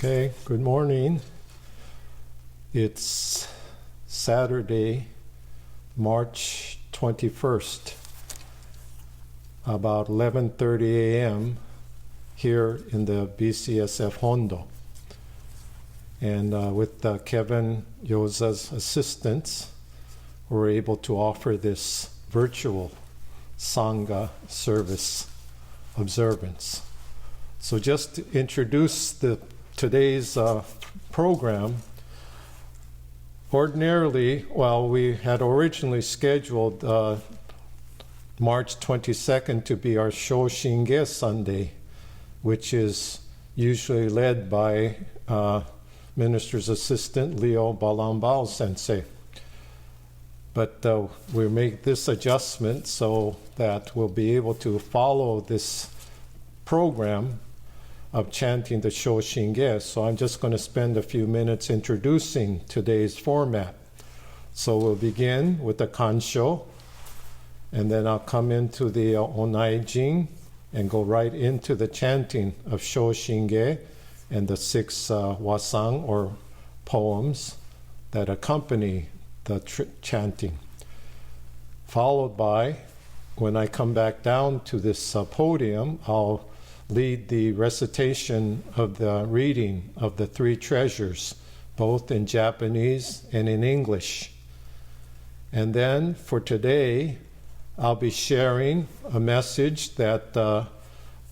Okay, good morning. It's Saturday, March 21st, about 11:30 a.m. here in the BCSF Hondo. And with Kevin Yoza's assistance, we're able to offer this virtual Sangha service observance. So just to introduce today's program, ordinarily, we had originally scheduled March 22nd to be our Shōshinge Sunday, which is usually led by Minister's Assistant Leo Balambao Sensei. But we make this adjustment so that we'll be able to follow this program of chanting the Shōshinge. So I'm just going to spend a few minutes introducing today's format. So we'll begin with the Kansho, and then I'll come into the Onaijin and go right into the chanting of Shōshinge and the 6 wasang or poems that accompany the chanting. Followed by, when I come back down to this podium, I'll lead the recitation of the reading of the 3 treasures, both in Japanese and in English. And then for today, I'll be sharing a message that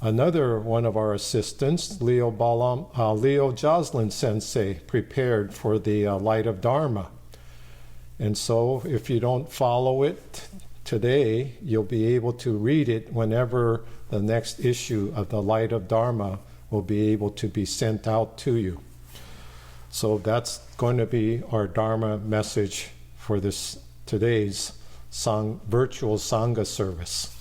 another one of our assistants, Leo Joslin Sensei, prepared for the Light of Dharma. And so if you don't follow it today, you'll be able to read it whenever the next issue of the Light of Dharma will be able to be sent out to you. So that's going to be our Dharma message for today's virtual Sangha service.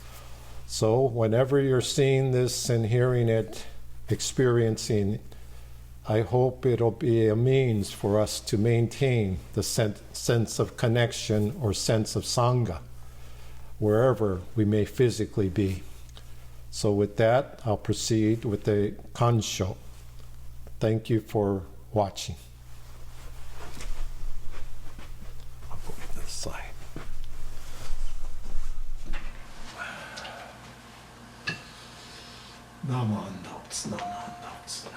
So whenever you're seeing this and hearing it, experiencing it, I hope it'll be a means for us to maintain the sense of connection or sense of Sangha, wherever we may physically be. So with that, I'll proceed with the Kansho. Thank you for watching. I'll put it to the side. Nama notes, nama notes, nama.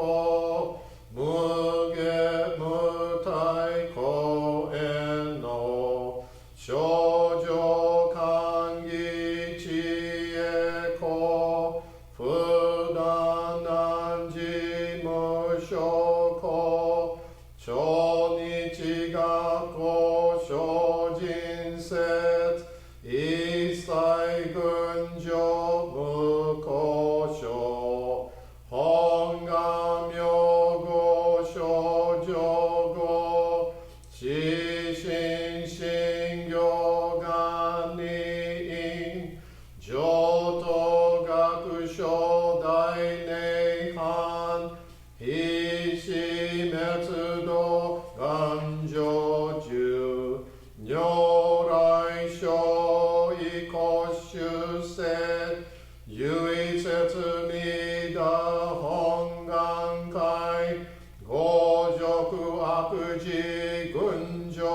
こ無下無体公園の少女歓喜知恵子不断難事無所子超日学校精進説一切群上無交渉本願名号少女語知心信行願に上等学書大涅槃非死滅度願成就如来所以骨修世唯一密打本願会五辱悪事群上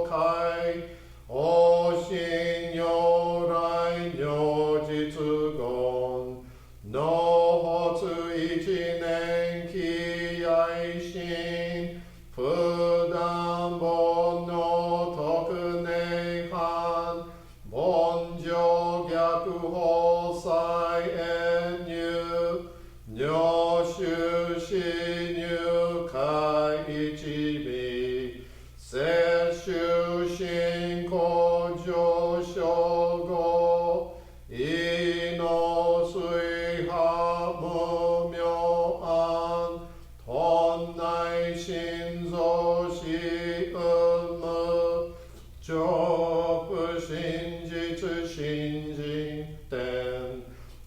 会往生如来如実言納発一年期愛心不断煩悩特涅槃凡上逆法再遠入如修死入海一味摂取信仰上昇後意の水波無明暗頓内心臓死運無上不真実信心天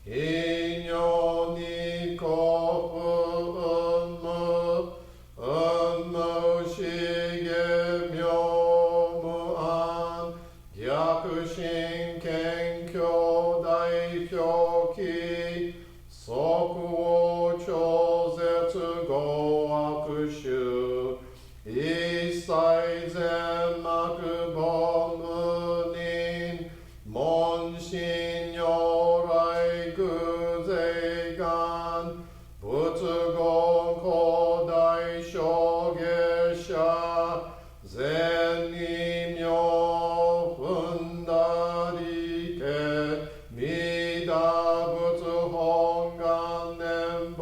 異如に幸福運無死下妙無安逆心謙虚大表記即応超絶合悪臭一切全幕凡無人門心如来偶税願仏言古代小下者善に妙踏んだりけ弥陀仏本願念仏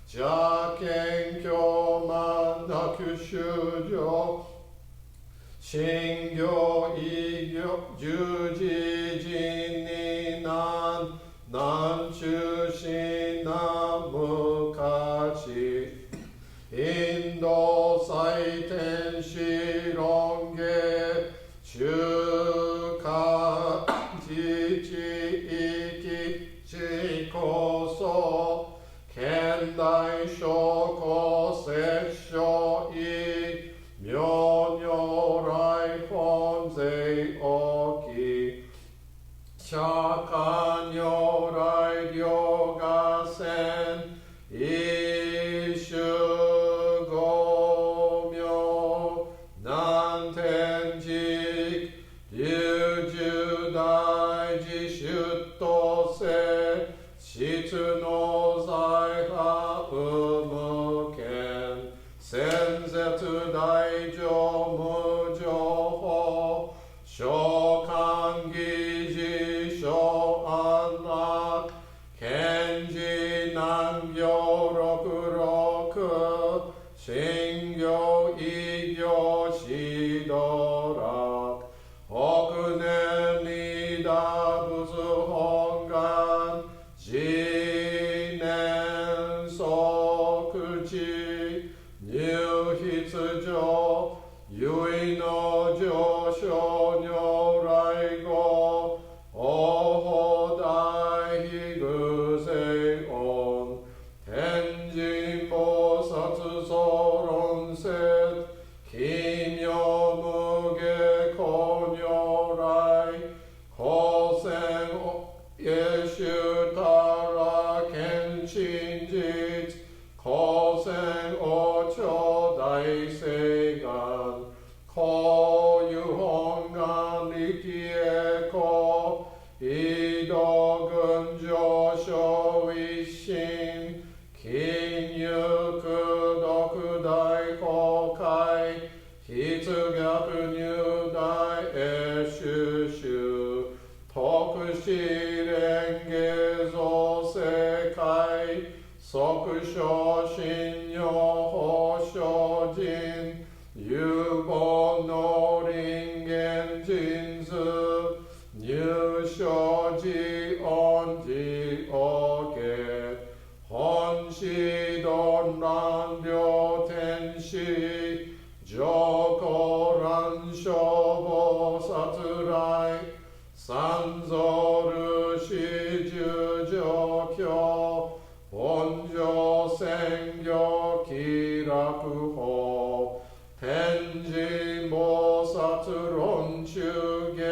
邪見教満な修行信行異行十字人に難中心な無価値インド祭天使論下中華自治域地こそ現代諸公摂生意妙如来本税大き釈迦如来両河線一種五名南天竺龍十大自出等世質の財派無無権先絶大乗無情報小観義事小安楽賢治難行六六信行異行指導楽北年二打仏本願自念即知入筆上唯の上昇如来語応報大悲偶税音天神菩薩総論説奇妙無下公如来光線耶修たら見真実光線王朝大誓願こういう本願力へこ移動群上昇一心金融所信用保証人有望の人間人数入所時恩寺をけ本師論乱両天使上皇乱消防殺来三蔵る始十上教本上宣教気楽法天神菩薩論中下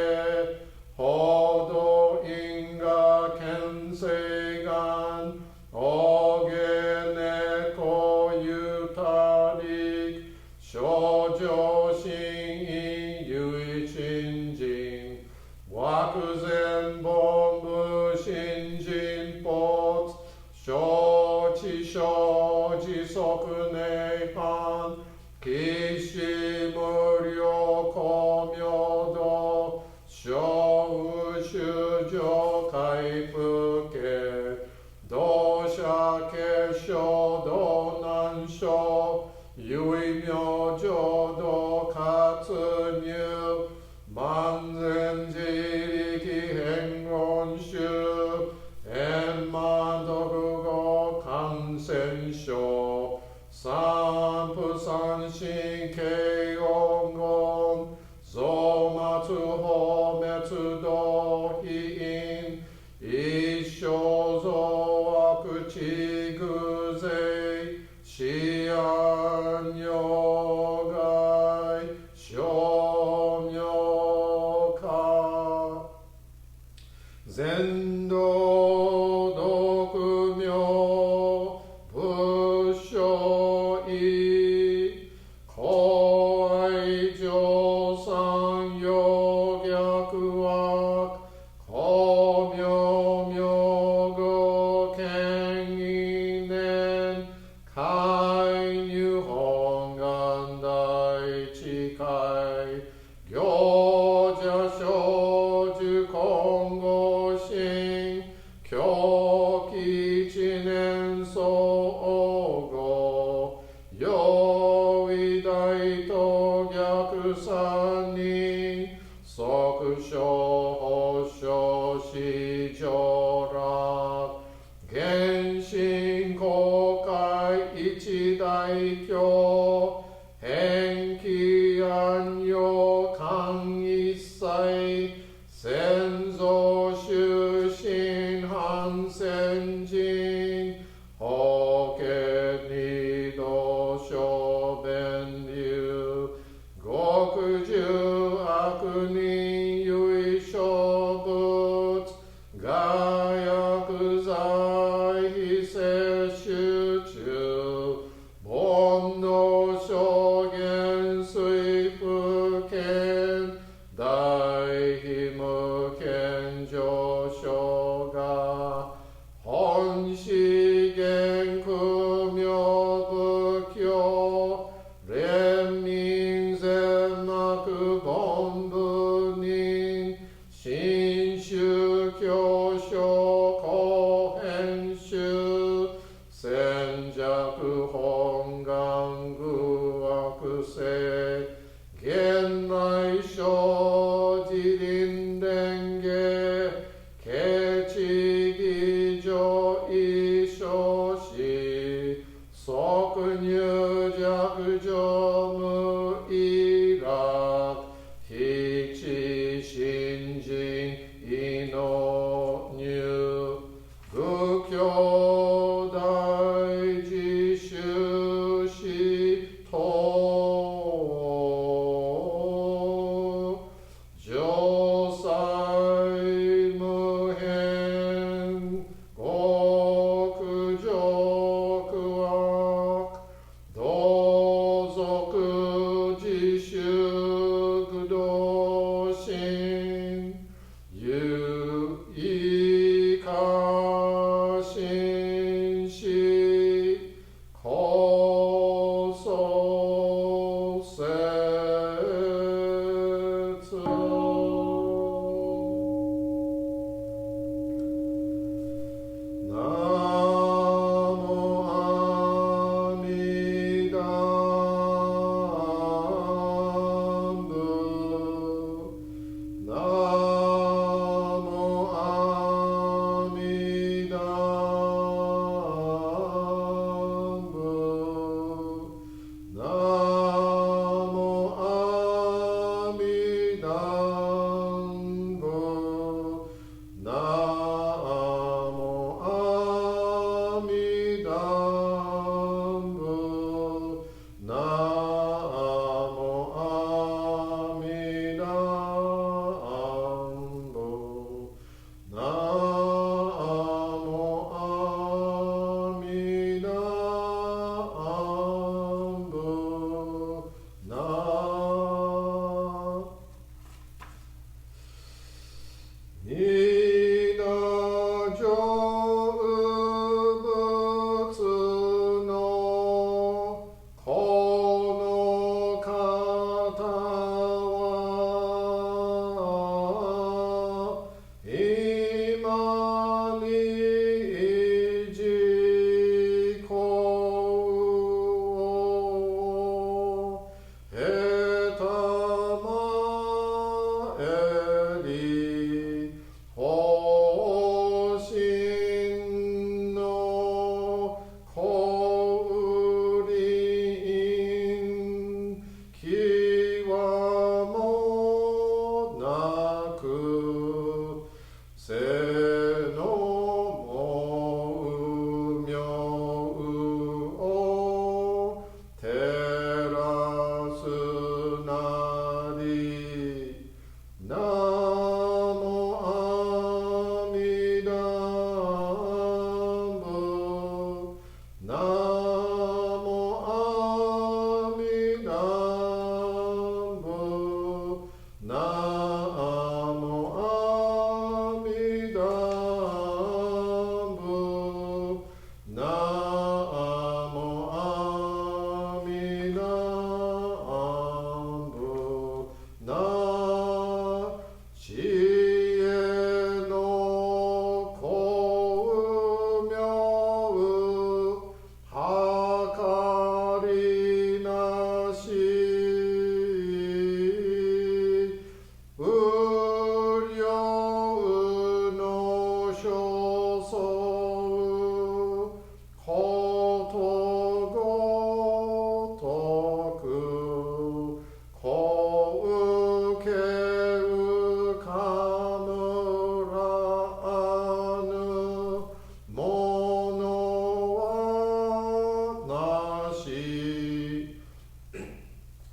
報道因果見世願大下猫ゆたり少女心因唯真人惑前本部新人没承知承持即内藩起死無量光明道小宇宙上回復家同社結晶道南省唯名浄土活入万全自力変論集円満独語感染症三不三心軽音言増末法滅道非因一生増悪知偶税思案用害称名化全道独名仏性意公愛上三用逆悪公明明語権威年開入本願大智慧行者生寿今後心狂気知念相互用意大と逆三人即所保証市上楽原神公開一大教返帰安養官一切先祖終身反戦人法華二道小弁流極重悪人唯小物我薬剤非摂取中煩悩証言水不見大非無見上昇が本資源空明仏教連民全幕本部人新宗教書後編集戦弱本願具惑性現内生自輪蓮華慶知義上異生死即入弱上無意楽非知信心異能入仏教大自修士等上際無変極上悪同族自主具道心有意過心死公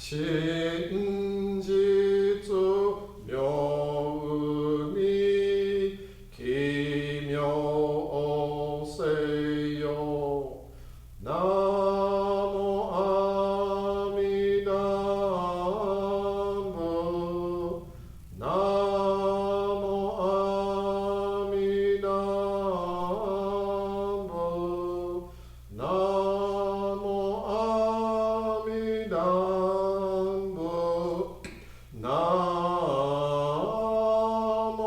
真実妙に奇妙せよ。ナモアミダブ。ナモアミダブ。ナモアミダブ。ナモアミダブ。ナモ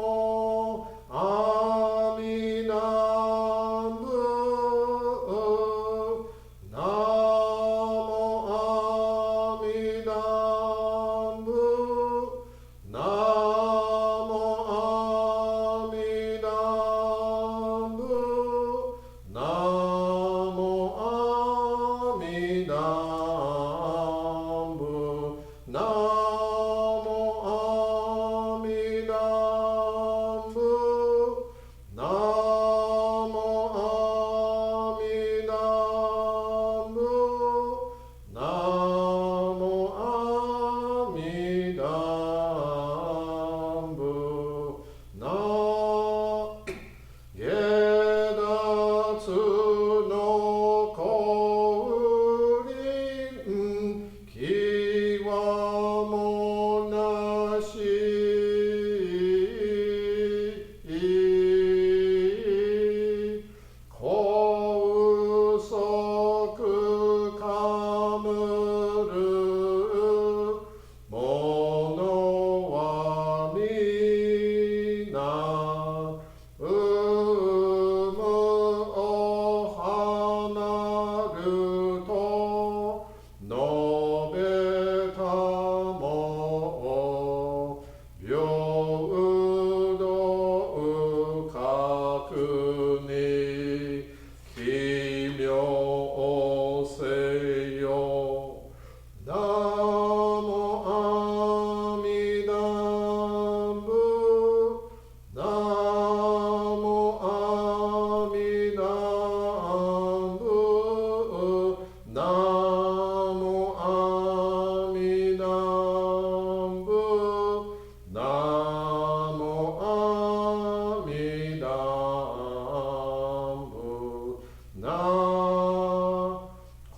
アミダブ。ナモアミダブ。ナモアミダブ。ナモアミダブ。ナモアミダブ。ナモアミダブ。な下脱の降臨きわもなし高速かむるものはみなうむをはなると述べたも平等確に奇妙せよ。ナモアミダブ。ナモアミダブ。ナモアミダブ。ナモアミダブ。な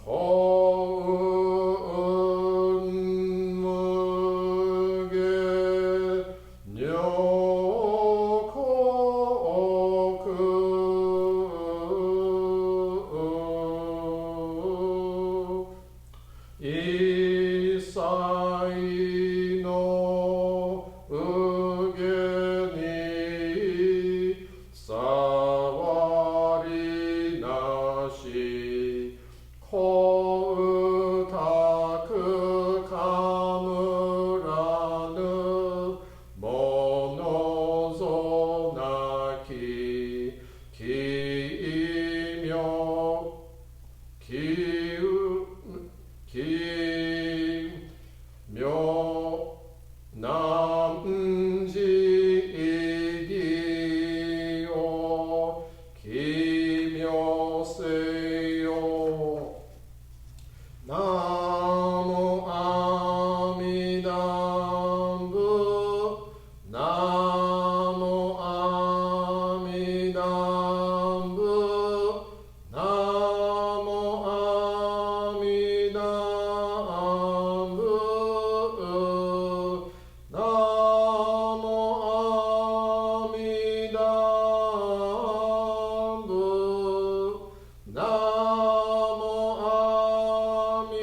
幸運無下女国一切のうげに触りなし光沢かむらぬものぞなき奇妙奇妙難事義を奇妙せよ。ナモアミダブ。ナモアミダブ。ナモアミダブ。ナモアミダブ。ナモアミ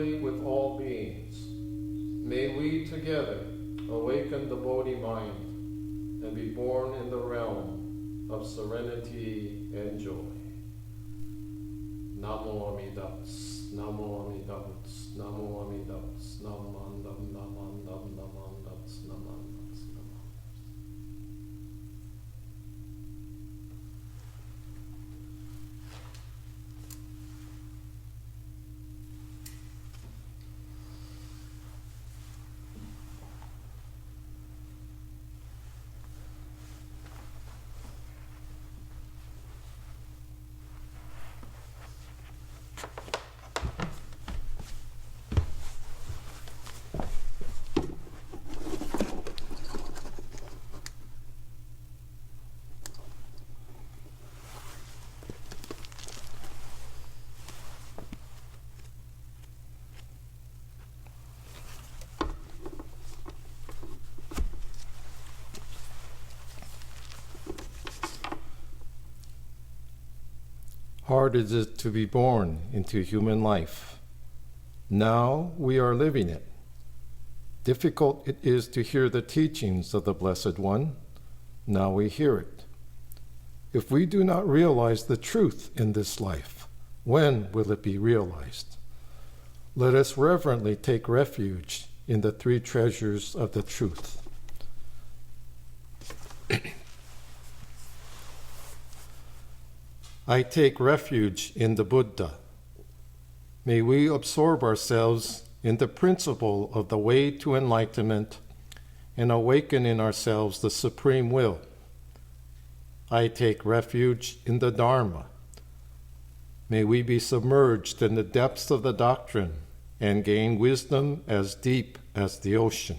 peacefully with all beings. May we together awaken the Bodhi mind and be born in the realm of serenity and joy. Namo Amida Butsu, Namo Amida Butsu, Namo Amida Butsu, Namandam, Namandam, Namandam, Namandam. Hard is it to be born into human life. Now we are living it. Difficult it is to hear the teachings of the Blessed One. Now we hear it. If we do not realize the truth in this life, when will it be realized? Let us reverently take refuge in the three treasures of the truth. I take refuge in the Buddha. May we absorb ourselves in the principle of the way to enlightenment and awaken in ourselves the supreme will. I take refuge in the Dharma. May we be submerged in the depths of the doctrine and gain wisdom as deep as the ocean.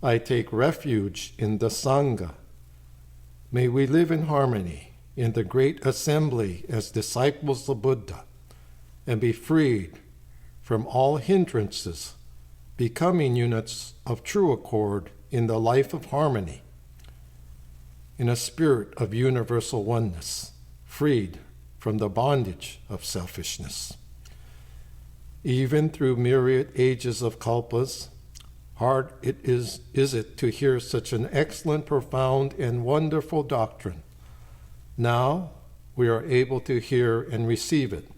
I take refuge in the Sangha. May we live in harmony in the great assembly as disciples of Buddha and be freed from all hindrances, becoming units of true accord in the life of harmony, in a spirit of universal oneness, freed from the bondage of selfishness. Even through myriad ages of kalpas, hard is it to hear such an excellent, profound, and wonderful doctrine. Now we are able to hear and receive it.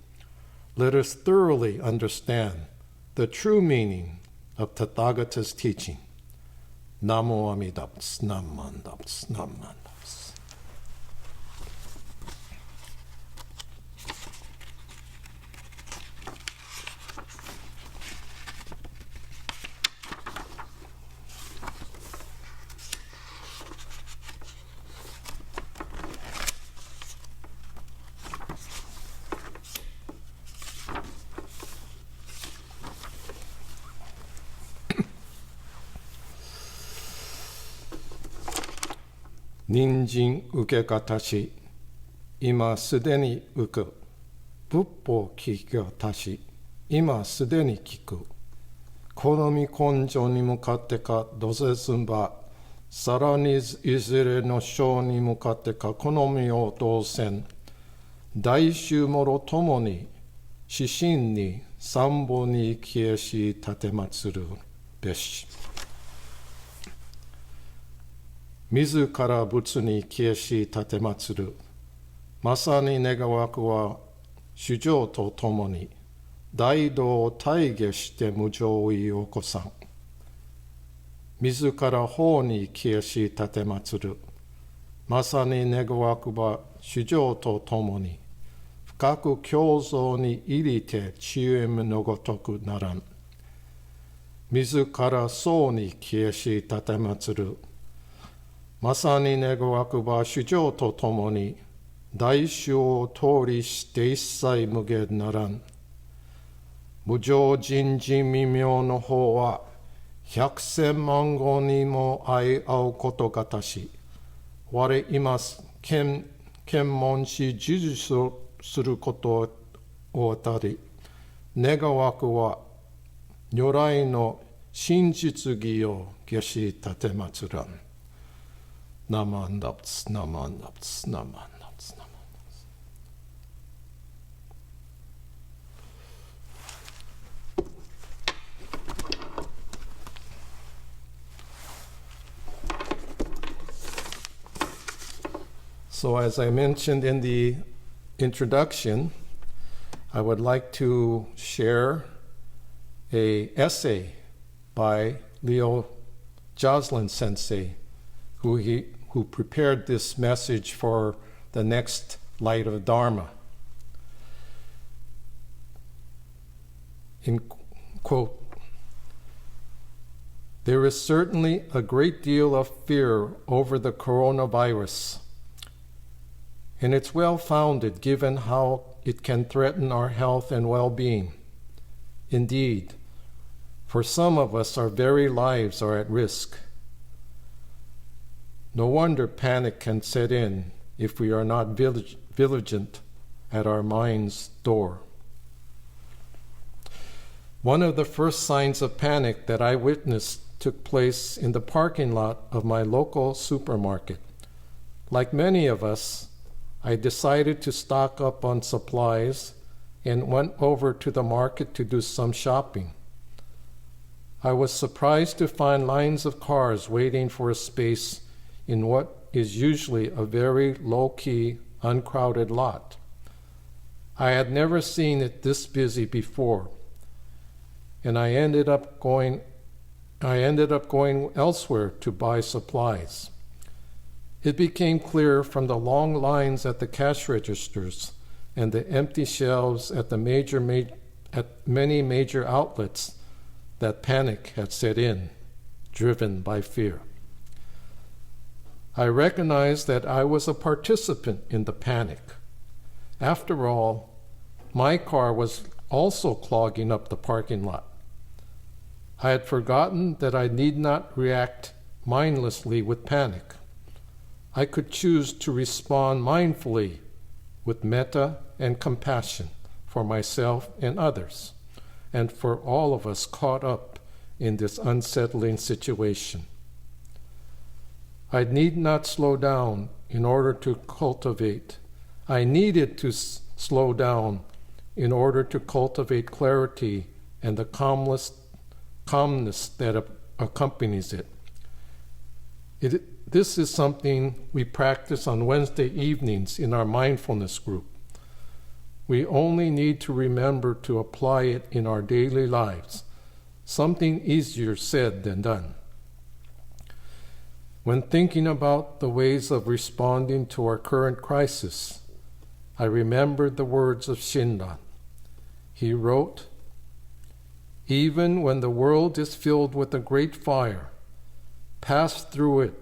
Let us thoroughly understand the true meaning of Tathagata's teaching. Namo Amida Butsu, Namanda Butsu, Namanda Butsu. Ninjin uke kataし、今すでに受く。仏法聞き方し、今すでに聞く。好み根性に向かってか、どせすんば、さらにいずれの章に向かってか、好みを同せ大衆もろともに、指針に三本に消えし立てまつるべし。自ら仏に消えし立てまつる。まさに願わくは、主情とともに、大道を体現して無常意を起こさん。自ら法に消えし立てまつる。まさに願わくば、主情とともに、深く教蔵に入りて知恵のごとくならん。自ら僧に消えし立てまつる。まさに願わくば主情とともに大衆を通りして一切無限ならん。無常人事未明の方は百千万語にも相合うことがたし、我今検問し授受することを当たり、願わくは如来の真実義を下し立てまつらん。Namanda Butsu, Namanda Butsu, Namanda Butsu, Namanda Butsu. So as I mentioned in the introduction, I would like to share an essay by Leo Joslin Sensei, who prepared this message for the next Light of Dharma. In quote, "There is certainly a great deal of fear over the coronavirus, and it's well-founded given how it can threaten our health and well-being. Indeed, for some of us, our very lives are at risk. No wonder panic can set in if we are not vigilant at our mind's door. One of the first signs of panic that I witnessed took place in the parking lot of my local supermarket. Like many of us, I decided to stock up on supplies and went over to the market to do some shopping. I was surprised to find lines of cars waiting for a space in what is usually a very low-key, uncrowded lot. I had never seen it this busy before, and I ended up going elsewhere to buy supplies. It became clear from the long lines at the cash registers and the empty shelves at many major outlets that panic had set in, driven by fear. I recognized that I was a participant in the panic. After all, my car was also clogging up the parking lot. I had forgotten that I need not react mindlessly with panic. I could choose to respond mindfully with metta and compassion for myself and others, and for all of us caught up in this unsettling situation. I need not slow down in order to cultivate. I needed to slow down in order to cultivate clarity and the calmness that accompanies it. This is something we practice on Wednesday evenings in our mindfulness group. We only need to remember to apply it in our daily lives, something easier said than done. When thinking about the ways of responding to our current crisis, I remembered the words of Shinran. He wrote, "Even when the world is filled with a great fire, pass through it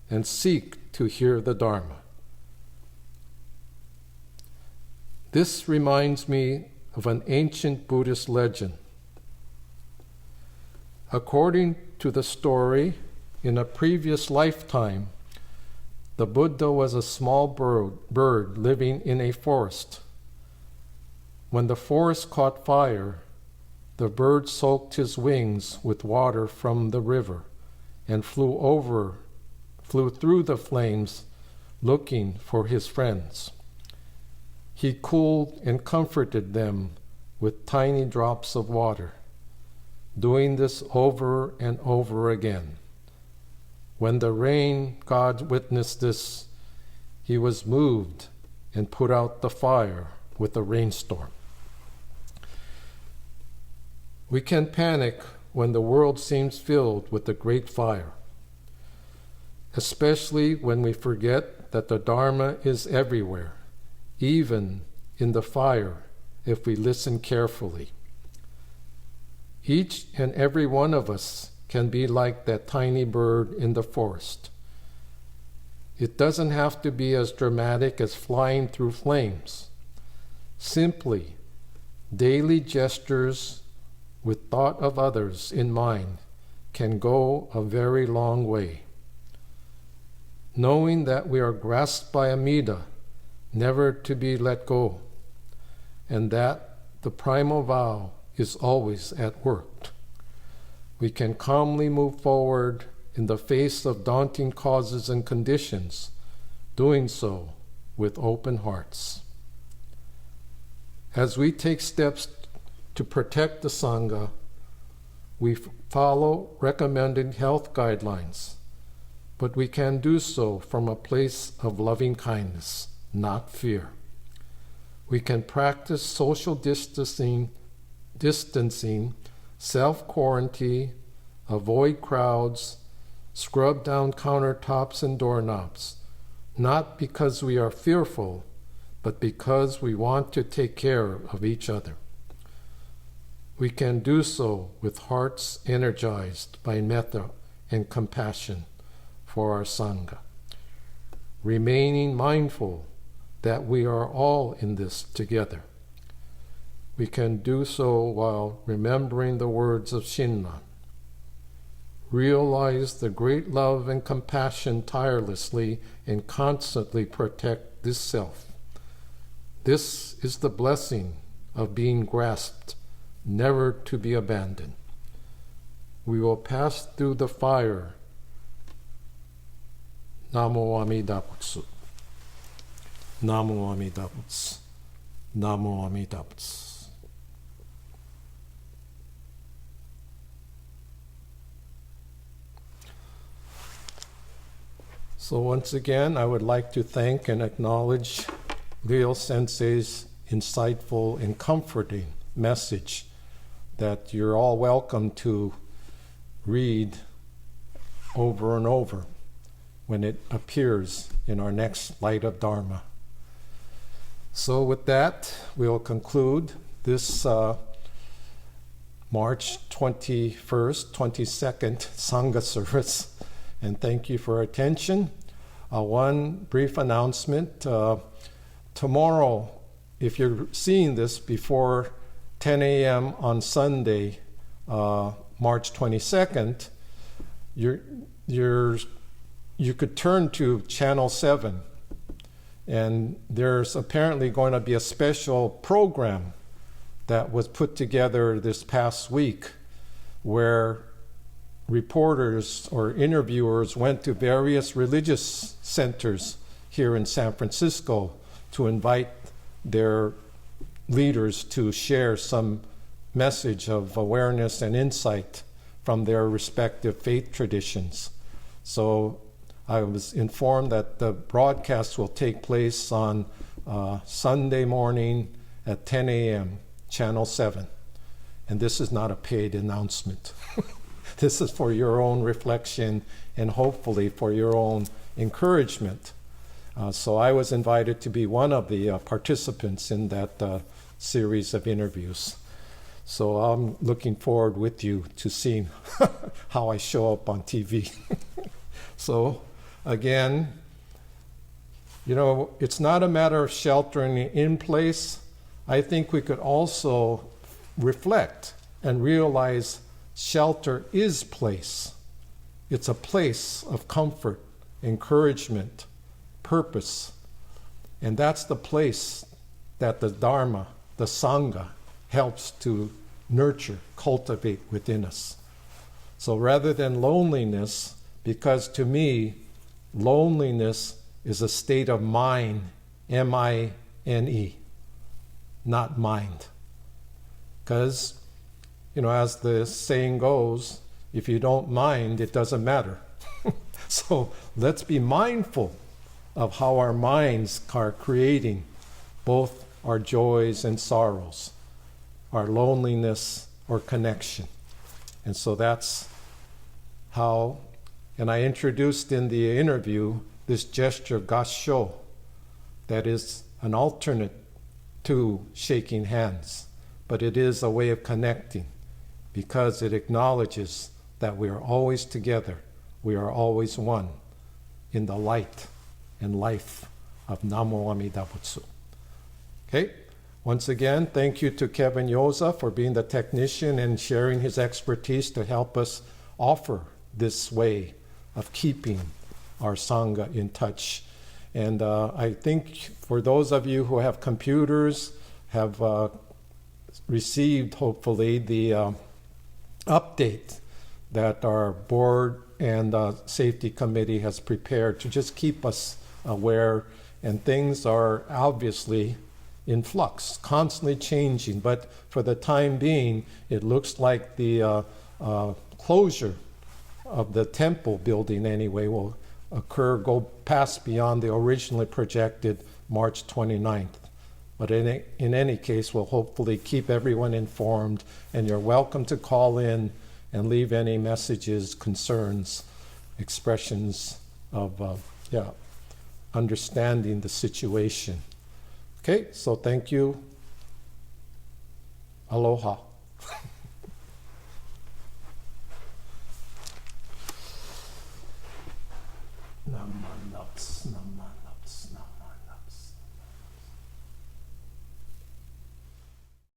and seek to hear the Dharma." This reminds me of an ancient Buddhist legend. According to the story, in a previous lifetime, the Buddha was a small bird living in a forest. When the forest caught fire, the bird soaked his wings with water from the river and flew through the flames looking for his friends. He cooled and comforted them with tiny drops of water, doing this over and over again. When the rain god witnessed this, he was moved and put out the fire with a rainstorm. We can panic when the world seems filled with a great fire, especially when we forget that the Dharma is everywhere, even in the fire, if we listen carefully. Each and every one of us can be like that tiny bird in the forest. It doesn't have to be as dramatic as flying through flames. Simply, daily gestures with thought of others in mind can go a very long way. Knowing that we are grasped by Amida, never to be let go, and that the primal vow is always at work, we can calmly move forward in the face of daunting causes and conditions, doing so with open hearts. As we take steps to protect the Sangha, we follow recommended health guidelines, but we can do so from a place of loving kindness, not fear. We can practice social distancing, self-quarantine, avoid crowds, scrub down countertops and doorknobs, not because we are fearful, but because we want to take care of each other. We can do so with hearts energized by metta and compassion for our Sangha, remaining mindful that we are all in this together. We can do so while remembering the words of Shinran. Realize the great love and compassion tirelessly and constantly protect this self. This is the blessing of being grasped, never to be abandoned. We will pass through the fire. Namo Amida Butsu. Namo Amida Butsu. Namo Amida Butsu. So once again, I would like to thank and acknowledge Ryo Sensei's insightful and comforting message that you're all welcome to read over and over when it appears in our next Light of Dharma. So with that, we'll conclude this March 21st, 22nd Sangha service. And thank you for your attention. One brief announcement. Tomorrow, if you're seeing this before 10 a.m. on Sunday, March 22nd, you could turn to Channel 7. And there's apparently going to be a special program that was put together this past week where reporters or interviewers went to various religious centers here in San Francisco to invite their leaders to share some message of awareness and insight from their respective faith traditions. So I was informed that the broadcast will take place on Sunday morning at 10 a.m., Channel 7. And this is not a paid announcement. This is for your own reflection and hopefully for your own encouragement. So I was invited to be one of the participants in that series of interviews. So I'm looking forward with you to seeing how I show up on TV. So again, it's not a matter of sheltering in place. I think we could also reflect and realize shelter is place. It's a place of comfort, encouragement, purpose. And that's the place that the Dharma, the Sangha, helps to nurture, cultivate within us. So rather than loneliness, because to me, loneliness is a state of mind, M-I-N-E, not mind. Because as the saying goes, if you don't mind, it doesn't matter. So let's be mindful of how our minds are creating both our joys and sorrows, our loneliness or connection. And so that's how, and I introduced in the interview this gesture, Kansho, that is an alternate to shaking hands, but it is a way of connecting, because it acknowledges that we are always together, we are always one in the light and life of Namo Amida Butsu. Okay, once again, thank you to Kevin Yoza for being the technician and sharing his expertise to help us offer this way of keeping our Sangha in touch. And I think for those of you who have computers, have received hopefully the update that our board and safety committee has prepared to just keep us aware, and things are obviously in flux, constantly changing, but for the time being, it looks like the closure of the temple building anyway will occur, go past beyond the originally projected March 29th. But in any case, we'll hopefully keep everyone informed, and you're welcome to call in and leave any messages, concerns, expressions of understanding the situation. Okay, so thank you. Aloha. Nama nuts, nama nuts, nama.